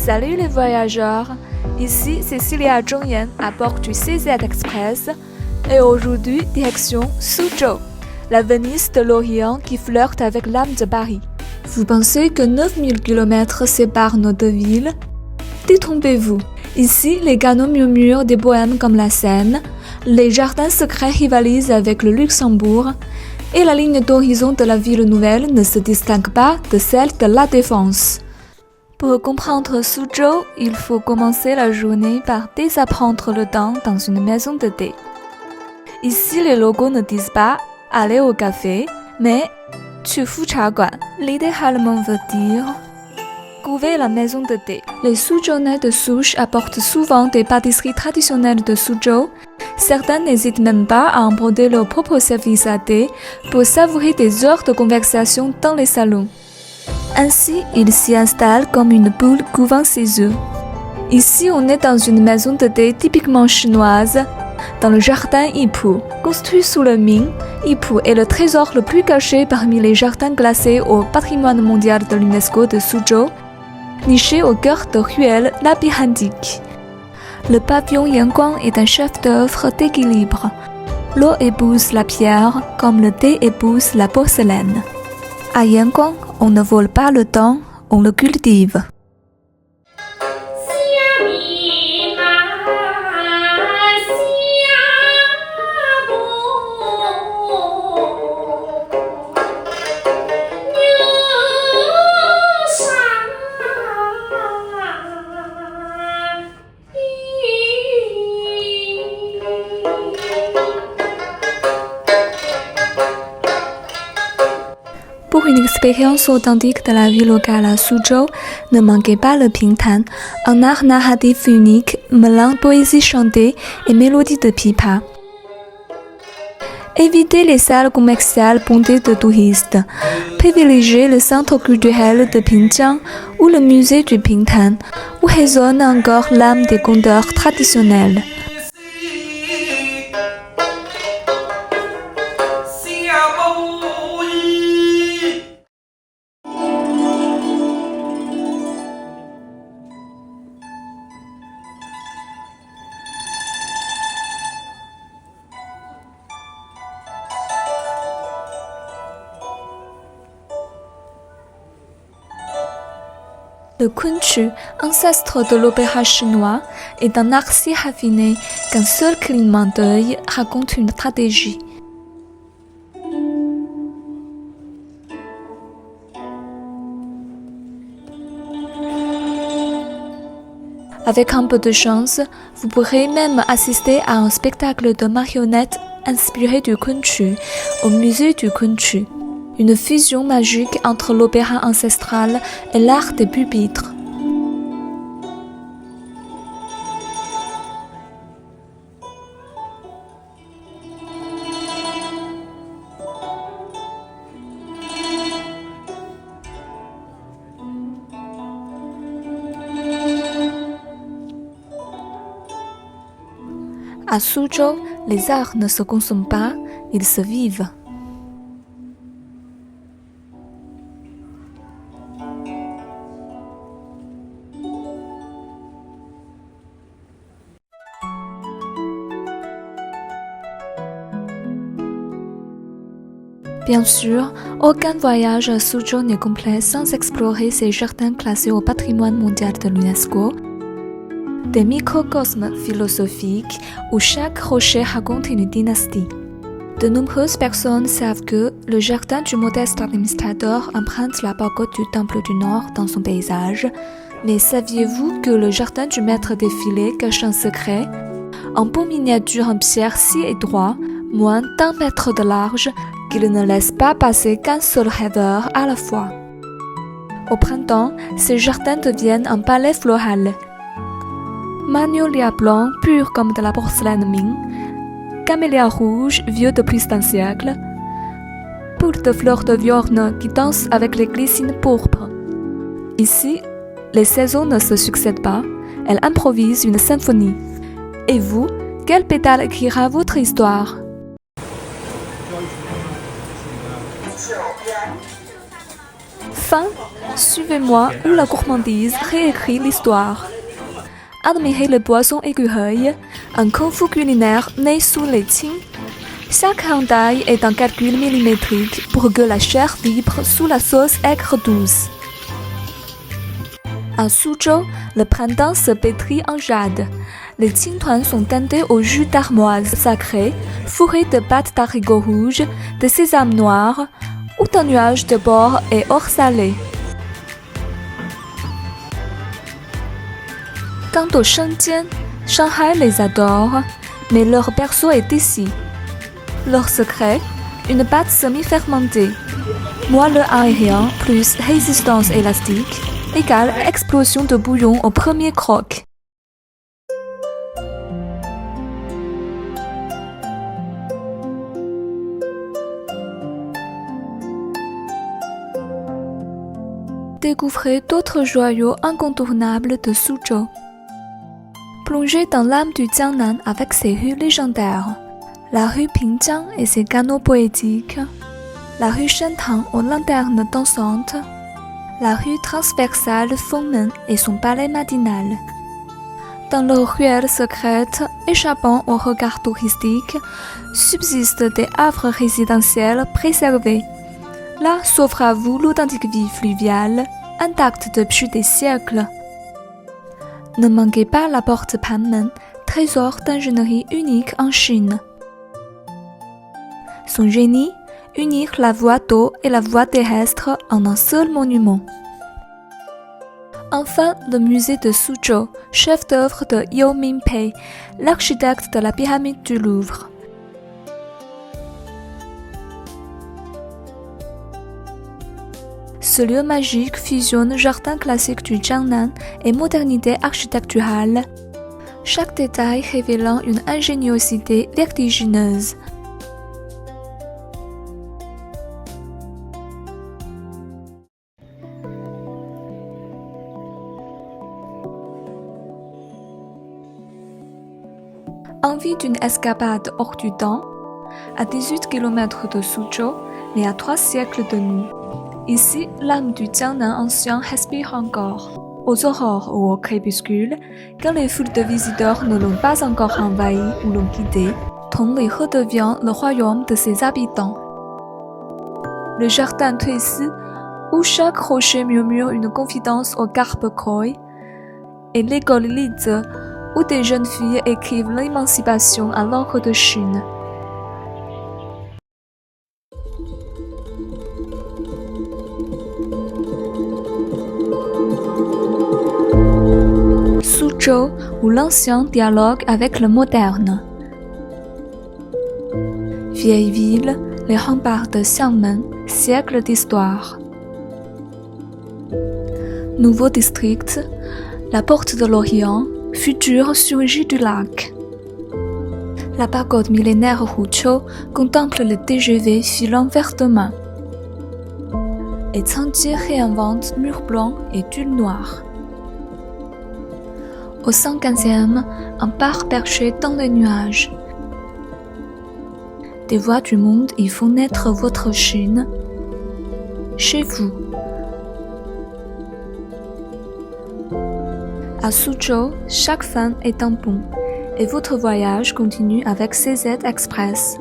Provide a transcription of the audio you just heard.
Salut les voyageurs, ici Cécilia Zhongyan à bord du CZ Express et aujourd'hui direction Suzhou, la Venise de l'Orient qui flirte avec l'âme de Paris. Vous pensez que 9000 km séparent nos deux villes? Détrompez-vous, ici les canaux murmurent des poèmes comme la Seine, les jardins secrets rivalisent avec le Luxembourg et la ligne d'horizon de la ville nouvelle ne se distingue pas de celle de la Défense. Pour comprendre Suzhou, il faut commencer la journée par désapprendre le temps dans une maison de thé. Ici, les logos ne disent pas « aller au café », mais « tu fu cha guan ». Littéralement veut dire « couver la maison de thé ». Les Suzhounais de souche apportent souvent des pâtisseries traditionnelles de Suzhou. Certains n'hésitent même pas à emporter leur propre service à thé pour savourer des heures de conversation dans les salons. Ainsi, il s'y installe comme une poule couvant ses œufs. Ici, on est dans une maison de thé typiquement chinoise, dans le jardin Yipu. Construit sous le Ming, Yipu est le trésor le plus caché parmi les jardins classés au patrimoine mondial de l'UNESCO de Suzhou, niché au cœur de ruelles labyrinthiques. Le pavillon Yanguang est un chef-d'œuvre d'équilibre. L'eau épouse la pierre comme le thé épouse la porcelaine. À Yanguang, on ne vole pas le temps, on le cultive. Pour une expérience authentique de la vie locale à Suzhou, ne manquez pas le Pingtan, un art narratif unique mêlant poésie chantée et mélodie de pipa. Évitez les salles commerciales bondées de touristes. Privilégiez le centre culturel de Pingjiang ou le musée du Pingtan, où résonne encore l'âme des conteurs traditionnels. Le kunchu, ancêtre de l'opéra chinois, est un art si raffiné qu'un seul clignement d'œil raconte une stratégie. Avec un peu de chance, vous pourrez même assister à un spectacle de marionnettes inspiré du kunchu au musée du kunchu. Une fusion magique entre l'opéra ancestral et l'art des pupitres. À Suzhou, les arts ne se consomment pas, ils se vivent. Bien sûr, aucun voyage à Suzhou n'est complet sans explorer ces jardins classés au patrimoine mondial de l'UNESCO, des microcosmes philosophiques où chaque rocher raconte une dynastie. De nombreuses personnes savent que le jardin du modeste administrateur emprunte la pagode du Temple du Nord dans son paysage, mais saviez-vous que le jardin du maître défilé cache un secret? Un beau miniature en pierre si étroit, moins d'un mètre de large, qu'il ne laisse pas passer qu'un seul rêveur à la fois. Au printemps, ces jardins deviennent un palais floral. Magnolia blanc pur comme de la porcelaine Ming, camélia rouge vieux de plus d'un siècle, boules de fleurs de viorne qui dansent avec les glycines pourpres. Ici, les saisons ne se succèdent pas, elles improvisent une symphonie. Et vous, quel pétale écrira votre histoire? Fin, suivez-moi où la gourmandise réécrit l'histoire. Admirez le poisson écureuil, un kung-fu culinaire né sous les Qing. Chaque entaille est un calcul millimétrique pour que la chair vibre sous la sauce aigre douce. À Suzhou, le printemps se pétrit en jade. Les Qingtuan sont teintés au jus d'armoise sacrée, fourrés de pâte d'haricots rouges, de sésame noir ou d'un nuage de beurre et or salé. Quant aux Shenzhen, Shanghai les adore, mais leur berceau est ici. Leur secret, une pâte semi-fermentée. Moelleux aérien plus résistance élastique égale explosion de bouillon au premier croc. Découvrez d'autres joyaux incontournables de Suzhou. Plongez dans l'âme du Jiangnan avec ses rues légendaires. La rue Pingjiang et ses canaux poétiques. La rue Shentang aux lanternes dansantes. La rue transversale Fengmen et son palais matinal. Dans leurs ruelles secrètes, échappant au regard touristique, subsistent des havres résidentiels préservés. Là s'offre à vous l'authentique vie fluviale, intacte depuis des siècles. Ne manquez pas la porte Panmen, trésor d'ingénierie unique en Chine. Son génie, unir la voie d'eau et la voie terrestre en un seul monument. Enfin, le musée de Suzhou, chef d'œuvre de Yao Mingpei, l'architecte de la pyramide du Louvre. Ce lieu magique fusionne jardin classique du Jiangnan et modernité architecturale, chaque détail révélant une ingéniosité vertigineuse. Envie d'une escapade hors du temps, à 18 km de Suzhou, mais à 3 siècles de nous. Ici, l'âme du Jiangnan ancien respire encore. Aux aurores ou au crépuscule, quand les foules de visiteurs ne l'ont pas encore envahi ou l'ont quitté, Tongli redevient le royaume de ses habitants. Le jardin Tuisi, où chaque rocher murmure une confidence au carpe koi, et l'école Lizi, où des jeunes filles écrivent l'émancipation à l'encre de Chine. Suzhou, où l'ancien dialogue avec le moderne. Vieille ville, les remparts de Xiamen, siècle d'histoire. Nouveau district, la porte de l'Orient, futur surgit du lac. La pagode millénaire Huqiu contemple le TGV filant vers demain. Et Cangji réinvente murs blancs et tulle noire. Au 115e, un parc perché dans les nuages. Des voix du monde y font naître votre Chine. Chez vous. À Suzhou, chaque fin est un pont, et votre voyage continue avec CZ Express.